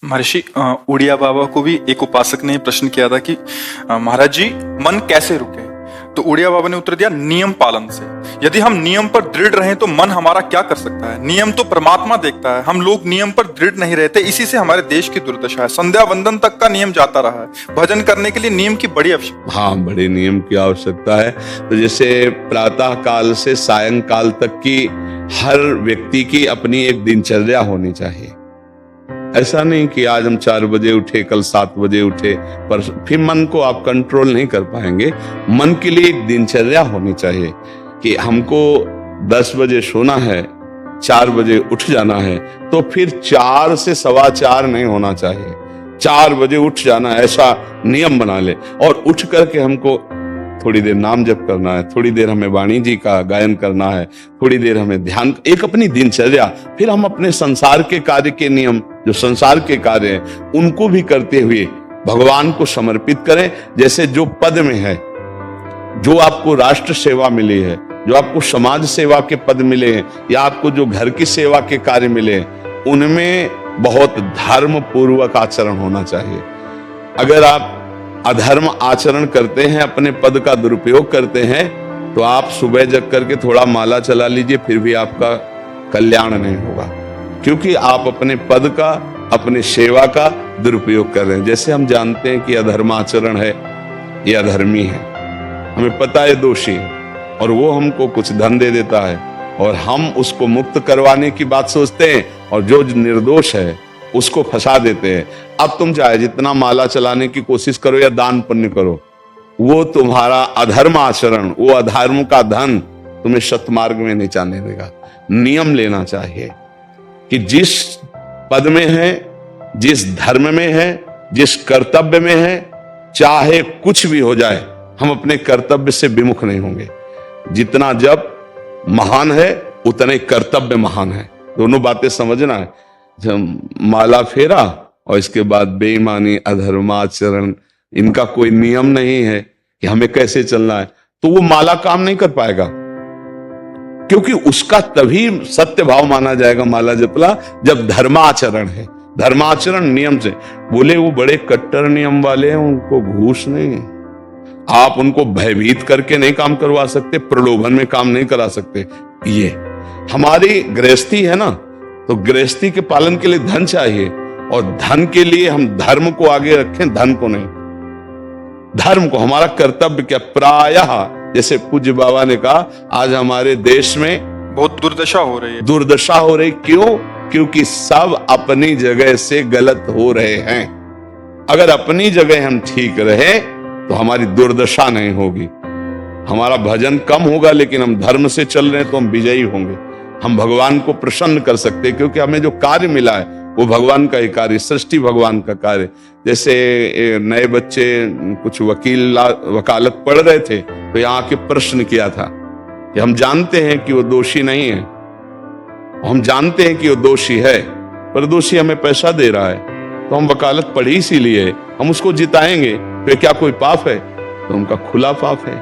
महर्षि उड़िया बाबा को भी एक उपासक ने प्रश्न किया था कि महाराज जी मन कैसे रुके। तो उड़िया बाबा ने उत्तर दिया, नियम पालन से। यदि हम नियम पर दृढ़ रहें तो मन हमारा क्या कर सकता है। नियम तो परमात्मा देखता है, हम लोग नियम पर दृढ़ नहीं रहते, इसी से हमारे देश की दुर्दशा है। संध्या वंदन तक का नियम जाता रहा है, भजन करने के लिए नियम की बड़ी आवश्यकता। हाँ, बड़े नियम की आवश्यकता है। तो जैसे प्रातः काल से सायंकाल तक की हर व्यक्ति की अपनी एक दिनचर्या होनी चाहिए। ऐसा नहीं कि आज हम 4 बजे उठे, कल 7 बजे उठे, पर फिर मन को आप कंट्रोल नहीं कर पाएंगे। मन के लिए एक दिनचर्या होनी चाहिए कि हमको 10 बजे सोना है, 4 बजे उठ जाना है, तो फिर 4 से 4:15 नहीं होना चाहिए, 4 बजे उठ जाना, ऐसा नियम बना ले। और उठ करके हमको थोड़ी देर नाम जप करना है, थोड़ी देर हमें वाणी जी का गायन करना है, थोड़ी देर हमें ध्यान, एक अपनी दिनचर्या। फिर हम अपने संसार के कार्य के नियम, जो संसार के कार्य हैं, उनको भी करते हुए भगवान को समर्पित करें। जैसे जो पद में है, जो आपको राष्ट्र सेवा मिली है, जो आपको समाज सेवा के पद मिले हैं, या आपको जो घर की सेवा के कार्य मिले हैं, उनमें बहुत धर्म पूर्वक आचरण होना चाहिए। अगर आप अधर्म आचरण करते हैं, अपने पद का दुरुपयोग करते हैं, तो आप सुबह जग करके थोड़ा माला चला लीजिए, फिर भी आपका कल्याण नहीं होगा, क्योंकि आप अपने पद का, अपने सेवा का दुरुपयोग कर रहे हैं। जैसे हम जानते हैं कि अधर्म आचरण है, ये अधर्मी है, हमें पता है दोषी है, और वो हमको कुछ धन दे देता है, और हम उसको मुक्त करवाने की बात सोचते हैं, और जो निर्दोष है उसको फंसा देते हैं। अब तुम चाहे जितना माला चलाने की कोशिश करो या दान पुण्य करो, वो तुम्हारा अधर्म आचरण, वो अधर्म का धन तुम्हें सतमार्ग में नहीं जाने देगा। नियम लेना चाहिए कि जिस पद में है, जिस धर्म में है, जिस कर्तव्य में है, चाहे कुछ भी हो जाए, हम अपने कर्तव्य से विमुख नहीं होंगे। जितना जप महान है, उतने कर्तव्य महान है। दोनों बातें समझना है। जब माला फेरा और इसके बाद बेईमानी, अधर्माचरण, इनका कोई नियम नहीं है कि हमें कैसे चलना है, तो वो माला काम नहीं कर पाएगा, क्योंकि उसका तभी सत्य भाव माना जाएगा माला जपला जब धर्माचरण है। धर्माचरण नियम से। बोले वो बड़े कट्टर नियम वाले हैं, उनको घूस नहीं है, आप उनको भयभीत करके नहीं काम करवा सकते, प्रलोभन में काम नहीं करा सकते। ये हमारी गृहस्थी है ना, तो गृहस्थी के पालन के लिए धन चाहिए, और धन के लिए हम धर्म को आगे रखें, धन को नहीं। धर्म को, हमारा कर्तव्य क्या, प्रायः जैसे पूज्य बाबा ने कहा, आज हमारे देश में बहुत दुर्दशा हो रही है। दुर्दशा हो रही, क्यों? क्योंकि सब अपनी जगह से गलत हो रहे हैं। अगर अपनी जगह हम ठीक रहे तो हमारी दुर्दशा नहीं होगी, हमारा भजन कम होगा, लेकिन हम धर्म से चल रहे हैं तो हम विजयी होंगे। हम भगवान को प्रसन्न कर सकते हैं, क्योंकि हमें जो कार्य मिला है वो भगवान का ही कार्य, सृष्टि भगवान का कार्य। जैसे नए बच्चे कुछ वकालत पढ़ रहे थे, तो यहाँ के प्रश्न किया था कि हम जानते हैं कि वो दोषी नहीं है, हम जानते हैं कि वो दोषी है, पर दोषी हमें पैसा दे रहा है, तो हम वकालत पढ़ी इसीलिए, हम उसको जिताएंगे, फिर क्या कोई पाप है? तो उनका खुला पाप है।